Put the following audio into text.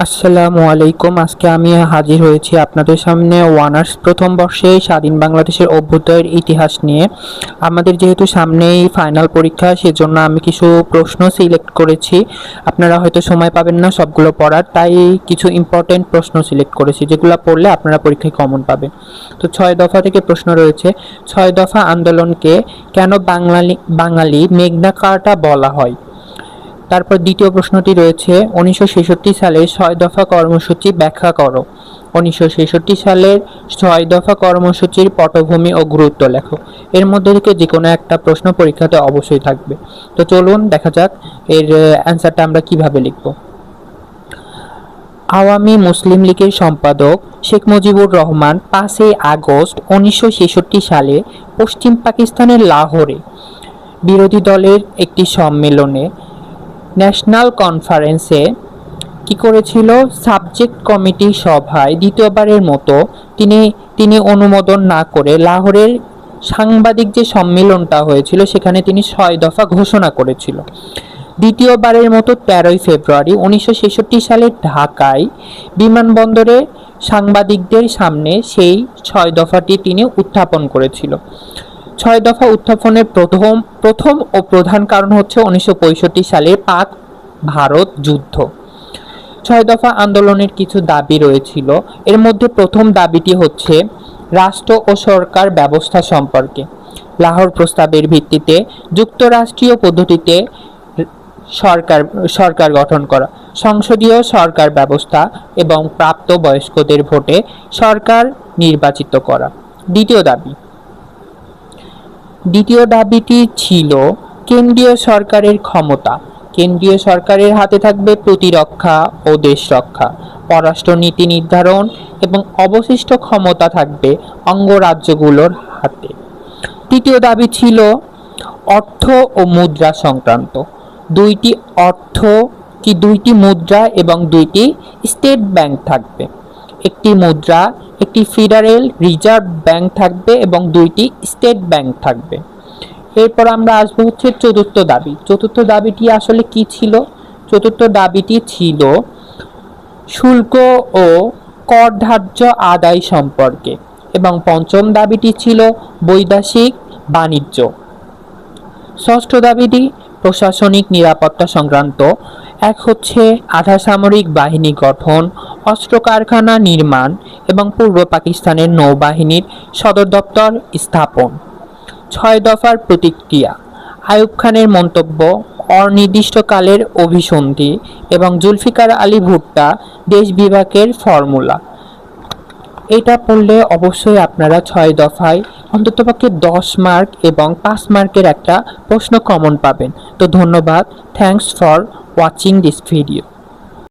আসসালামু আলাইকুম। আজকে আমি হাজির হয়েছি আপনাদের সামনে অনার্স প্রথম বর্ষে স্বাধীন বাংলাদেশের অভ্যুদয়ের ইতিহাস নিয়ে। আমাদের যেহেতু সামনেই ফাইনাল পরীক্ষা, সেজন্য আমি কিছু প্রশ্ন সিলেক্ট করেছি। আপনারা হয়তো সময় পাবেন না সবগুলো পড়ার, তাই কিছু ইম্পর্টেন্ট প্রশ্ন সিলেক্ট করেছি যেগুলো পড়লে আপনারা পরীক্ষায় কমন পাবেন। তো 6 দফা থেকে প্রশ্ন রয়েছে। 6 দফা আন্দোলনকে কেন বাঙালি মেঘনা কার্টা বলা হয়? তারপর দ্বিতীয় প্রশ্নটি রয়েছে, 1966 সালের 6 দফা কর্মসূচি ব্যাখ্যা করো। 1966 সালের 6 দফা কর্মসূচির পটভূমি ও গুরুত্ব লেখো। এর মধ্যে থেকে যে কোনো একটা প্রশ্ন পরীক্ষাতে অবশ্যই থাকবে। তো চলুন দেখা যাক এর অ্যান্সারটা আমরা কিভাবে লিখব। আওয়ামী মুসলিম লীগের সম্পাদক শেখ মুজিবুর রহমান 5 আগস্ট 1966 সালে পশ্চিম পাকিস্তানের লাহোরে বিরোধী দলের একটি সম্মেলনে ন্যাশনাল কনফারেন্সে কি করেছিল, সাবজেক্ট কমিটি সভায় দ্বিতীয়বারের মতো তিনি অনুমোদন না করে লাহোরের সাংবাদিক যে সম্মেলনটা হয়েছিল সেখানে তিনি 6 দফা ঘোষণা করেছিল। দ্বিতীয়বারের মতো 13 ফেব্রুয়ারি 1966 সালে ঢাকায় বিমানবন্দরে সাংবাদিকদের সামনে সেই 6 দফাটি তিনি উত্থাপন করেছিল। 6 দফা উত্থাপনের প্রথম ও প্রধান কারণ হচ্ছে 1965 সালের পাক ভারত যুদ্ধ। 6 দফা আন্দোলনের কিছু দাবি রয়েছিল। এর মধ্যে প্রথম দাবিটি হচ্ছে রাষ্ট্র ও সরকার ব্যবস্থা সম্পর্কে। লাহোর প্রস্তাবের ভিত্তিতে যুক্তরাষ্ট্রীয় পদ্ধতিতে সরকার গঠন করা, সংসদীয় সরকার ব্যবস্থা এবং প্রাপ্তবয়স্কদের ভোটে সরকার নির্বাচিত করা। দ্বিতীয় দাবিটি ছিল কেন্দ্রীয় সরকারের ক্ষমতা। কেন্দ্রীয় সরকারের হাতে থাকবে প্রতিরক্ষা ও দেশ রক্ষা, পররাষ্ট্র নীতি নির্ধারণ এবং অবশিষ্ট ক্ষমতা থাকবে অঙ্গরাজ্যগুলোর হাতে। তৃতীয় দাবি ছিল অর্থ ও মুদ্রা সংক্রান্ত। দুইটি মুদ্রা এবং 2টি স্টেট ব্যাংক থাকবে। একটি মুদ্রা, একটি ফেডারেল রিজার্ভ ব্যাংক থাকবে এবং 2টি স্টেট ব্যাংক থাকবে। এরপর আমরা আসবো হচ্ছে চতুর্থ দাবি। চতুর্থ দাবিটি আসলে কি ছিল? চতুর্থ দাবিটি ছিল শুল্ক ও কর ধার্য আদায় সম্পর্কে এবং পঞ্চম দাবিটি ছিল বৈদেশিক বাণিজ্য। ষষ্ঠ দাবিটি প্রশাসনিক নিরাপত্তা সংক্রান্ত। এক হচ্ছে আধা সামরিক বাহিনী গঠন, অস্ত্র কারখানা নির্মাণ এবং পূর্ব পাকিস্তানের নৌবাহিনীর সদর দপ্তর স্থাপন। 6 দফার প্রতিক্রিয়া, আইয়ুব খানের মন্তব্য, অনির্দিষ্টকালের অভিসন্ধি এবং জুলফিকার আলী ভুট্টা দেশ বিভাগের ফর্মুলা। এটা পড়লে অবশ্যই আপনারা 6 দফায় অন্ততপক্ষে 10 মার্ক এবং 5 মার্কের একটা প্রশ্ন কমন পাবেন। তো ধন্যবাদ। Thanks for watching this video.